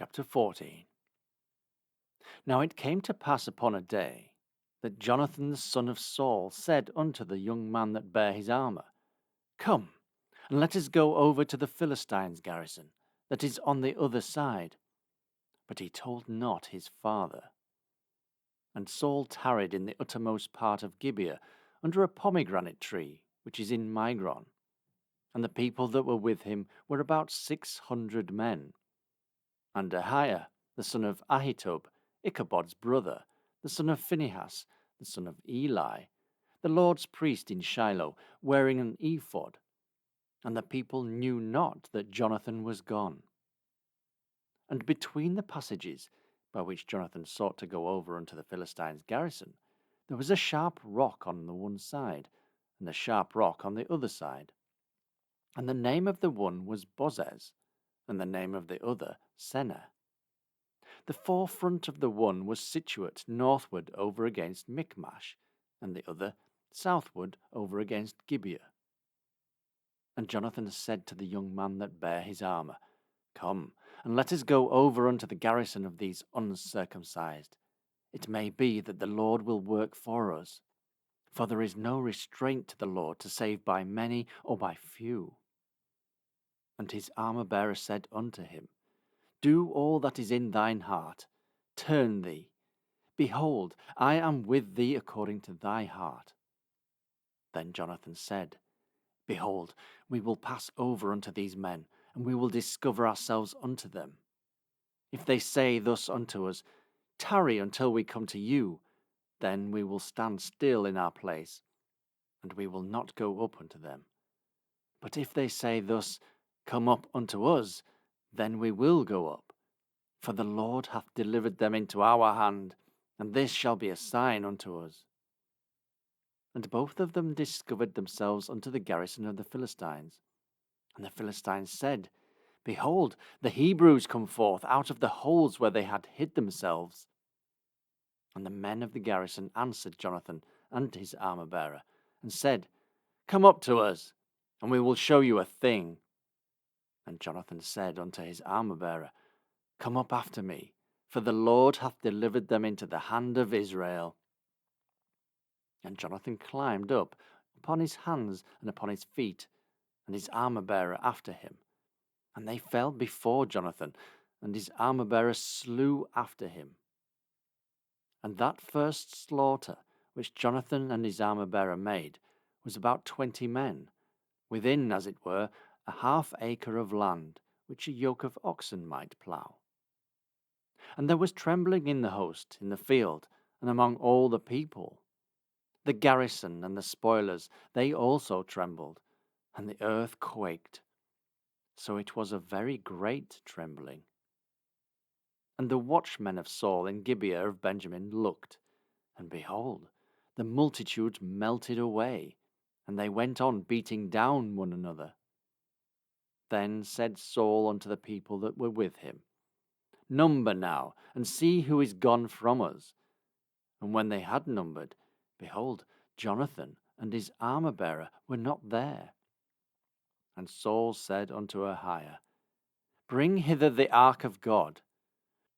Chapter 14. Now it came to pass upon a day that Jonathan the son of Saul said unto the young man that bare his armour, Come, and let us go over to the Philistines' garrison, that is on the other side. But he told not his father. And Saul tarried in the uttermost part of Gibeah, under a pomegranate tree, which is in Migron. And the people that were with him were about 600 men. And Ahiah, the son of Ahitub, Ichabod's brother, the son of Phinehas, the son of Eli, the Lord's priest in Shiloh, wearing an ephod. And the people knew not that Jonathan was gone. And between the passages by which Jonathan sought to go over unto the Philistines' garrison, there was a sharp rock on the one side, and a sharp rock on the other side. And the name of the one was Bozez, and the name of the other Seneh. The forefront of the one was situate northward over against Michmash, and the other southward over against Gibeah. And Jonathan said to the young man that bare his armour, Come, and let us go over unto the garrison of these uncircumcised. It may be that the Lord will work for us. For there is no restraint to the Lord to save by many or by few. And his armour-bearer said unto him, Do all that is in thine heart. Turn thee. Behold, I am with thee according to thy heart. Then Jonathan said, Behold, we will pass over unto these men, and we will discover ourselves unto them. If they say thus unto us, Tarry until we come to you, then we will stand still in our place, and we will not go up unto them. But if they say thus, Come up unto us, then we will go up. For the Lord hath delivered them into our hand, and this shall be a sign unto us. And both of them discovered themselves unto the garrison of the Philistines. And the Philistines said, Behold, the Hebrews come forth out of the holes where they had hid themselves. And the men of the garrison answered Jonathan and his armour-bearer, and said, Come up to us, and we will show you a thing. And Jonathan said unto his armour-bearer, Come up after me, for the Lord hath delivered them into the hand of Israel. And Jonathan climbed up upon his hands and upon his feet, and his armour-bearer after him. And they fell before Jonathan, and his armour-bearer slew after him. And that first slaughter which Jonathan and his armour-bearer made was about 20 men, within, as it were, a half acre of land, which a yoke of oxen might plough. And there was trembling in the host, in the field, and among all the people. The garrison and the spoilers, they also trembled, and the earth quaked. So it was a very great trembling. And the watchmen of Saul in Gibeah of Benjamin looked, and behold, the multitude melted away, and they went on beating down one another. Then said Saul unto the people that were with him, Number now, and see who is gone from us. And when they had numbered, behold, Jonathan and his armour-bearer were not there. And Saul said unto Ahiah, Bring hither the ark of God.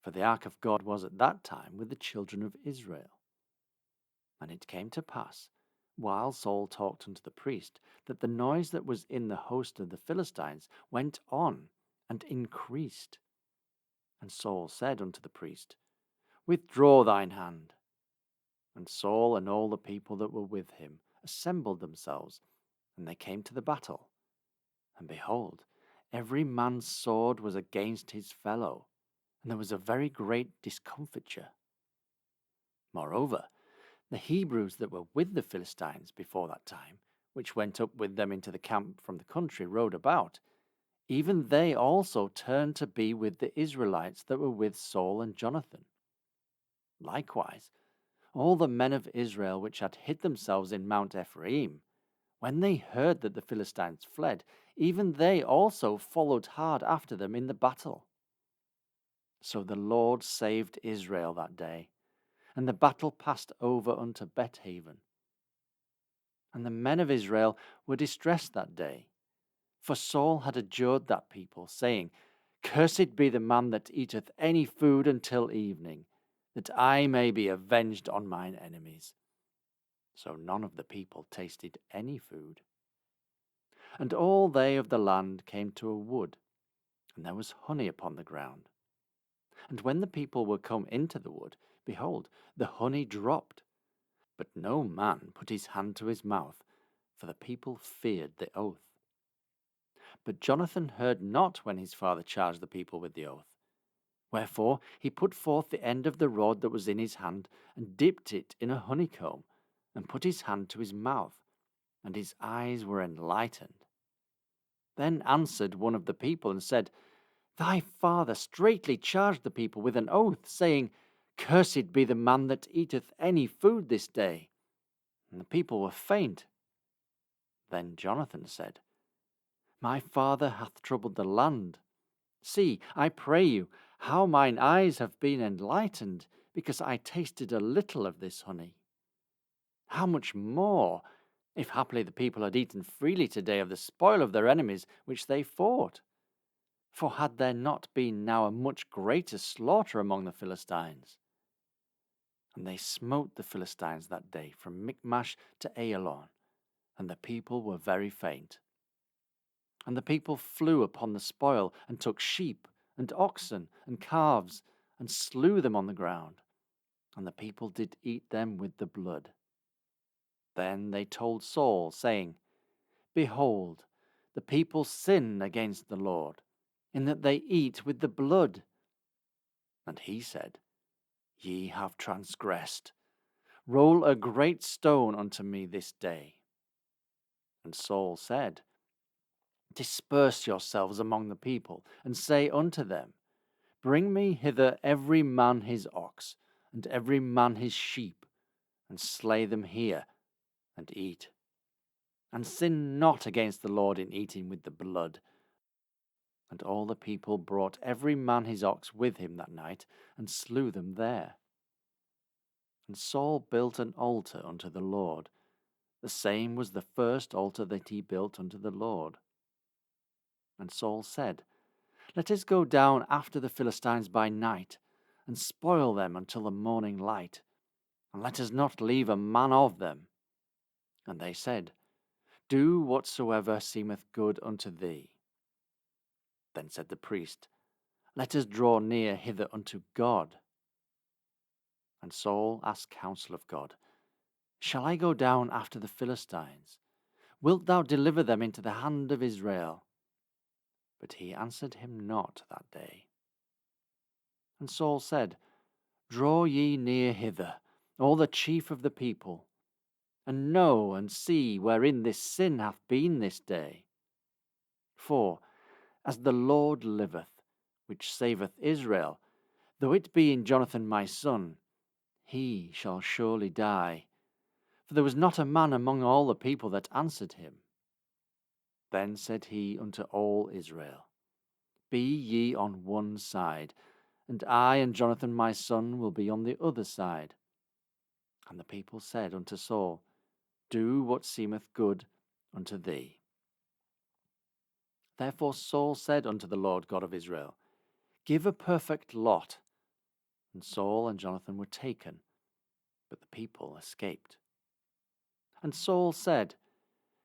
For the ark of God was at that time with the children of Israel. And it came to pass, while Saul talked unto the priest, that the noise that was in the host of the Philistines went on and increased. And Saul said unto the priest, Withdraw thine hand. And Saul and all the people that were with him assembled themselves, and they came to the battle. And behold, every man's sword was against his fellow, and there was a very great discomfiture. Moreover, the Hebrews that were with the Philistines before that time, which went up with them into the camp from the country round about, even they also turned to be with the Israelites that were with Saul and Jonathan. Likewise, all the men of Israel which had hid themselves in Mount Ephraim, when they heard that the Philistines fled, even they also followed hard after them in the battle. So the Lord saved Israel that day, and the battle passed over unto Bethaven. And the men of Israel were distressed that day, for Saul had adjured that people, saying, Cursed be the man that eateth any food until evening, that I may be avenged on mine enemies. So none of the people tasted any food. And all they of the land came to a wood, and there was honey upon the ground. And when the people were come into the wood, behold, the honey dropped. But no man put his hand to his mouth, for the people feared the oath. But Jonathan heard not when his father charged the people with the oath. Wherefore he put forth the end of the rod that was in his hand, and dipped it in a honeycomb, and put his hand to his mouth, and his eyes were enlightened. Then answered one of the people, and said, Thy father straitly charged the people with an oath, saying, Cursed be the man that eateth any food this day. And the people were faint. Then Jonathan said, My father hath troubled the land. See, I pray you, how mine eyes have been enlightened, because I tasted a little of this honey. How much more, if haply the people had eaten freely today of the spoil of their enemies which they fought? For had there not been now a much greater slaughter among the Philistines? And they smote the Philistines that day from Michmash to Ajalon, and the people were very faint. And the people flew upon the spoil, and took sheep, and oxen, and calves, and slew them on the ground. And the people did eat them with the blood. Then they told Saul, saying, Behold, the people sin against the Lord, in that they eat with the blood. And he said, Ye have transgressed. Roll a great stone unto me this day. And Saul said, Disperse yourselves among the people, and say unto them, Bring me hither every man his ox, and every man his sheep, and slay them here, and eat. And sin not against the Lord in eating with the blood. And all the people brought every man his ox with him that night, and slew them there. And Saul built an altar unto the Lord. The same was the first altar that he built unto the Lord. And Saul said, Let us go down after the Philistines by night, and spoil them until the morning light, and let us not leave a man of them. And they said, Do whatsoever seemeth good unto thee. Then said the priest, Let us draw near hither unto God. And Saul asked counsel of God, Shall I go down after the Philistines? Wilt thou deliver them into the hand of Israel? But he answered him not that day. And Saul said, Draw ye near hither, all the chief of the people, and know and see wherein this sin hath been this day. For, as the Lord liveth, which saveth Israel, though it be in Jonathan my son, he shall surely die. For there was not a man among all the people that answered him. Then said he unto all Israel, Be ye on one side, and I and Jonathan my son will be on the other side. And the people said unto Saul, Do what seemeth good unto thee. Therefore Saul said unto the Lord God of Israel, Give a perfect lot. And Saul and Jonathan were taken, but the people escaped. And Saul said,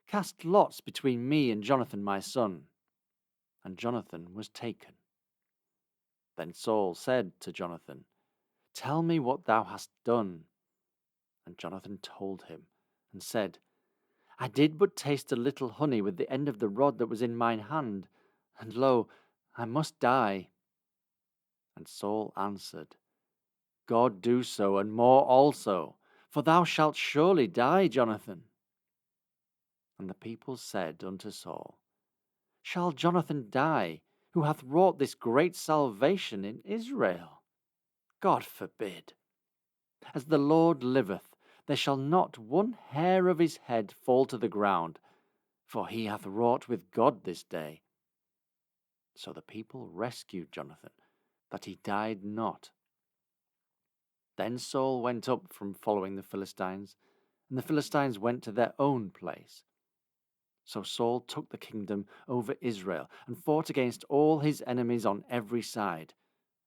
Cast lots between me and Jonathan my son. And Jonathan was taken. Then Saul said to Jonathan, Tell me what thou hast done. And Jonathan told him, and said, I did but taste a little honey with the end of the rod that was in mine hand, and lo, I must die. And Saul answered, God do so, and more also, for thou shalt surely die, Jonathan. And the people said unto Saul, Shall Jonathan die, who hath wrought this great salvation in Israel? God forbid. As the Lord liveth, there shall not one hair of his head fall to the ground, for he hath wrought with God this day. So the people rescued Jonathan, that he died not. Then Saul went up from following the Philistines, and the Philistines went to their own place. So Saul took the kingdom over Israel and fought against all his enemies on every side,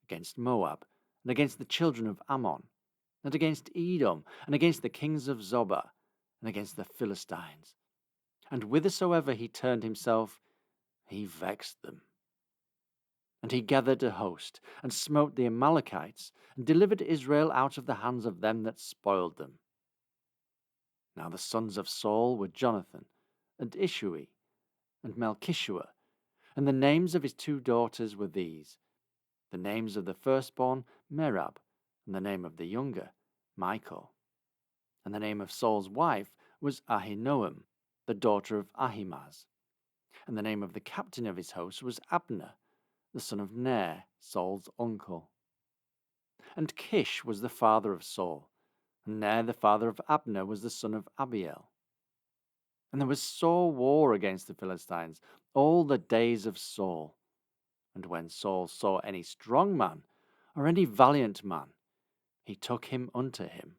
against Moab, and against the children of Ammon, and against Edom, and against the kings of Zobah, and against the Philistines. And whithersoever he turned himself, he vexed them. And he gathered a host, and smote the Amalekites, and delivered Israel out of the hands of them that spoiled them. Now the sons of Saul were Jonathan, and Ishui, and Melchishua, and the names of his 2 daughters were these: the names of the firstborn, Merab, and the name of the younger, Michal. And the name of Saul's wife was Ahinoam, the daughter of Ahimaaz. And the name of the captain of his host was Abner, the son of Ner, Saul's uncle. And Kish was the father of Saul, and Ner the father of Abner was the son of Abiel. And there was sore war against the Philistines all the days of Saul. And when Saul saw any strong man, or any valiant man, he took him unto him.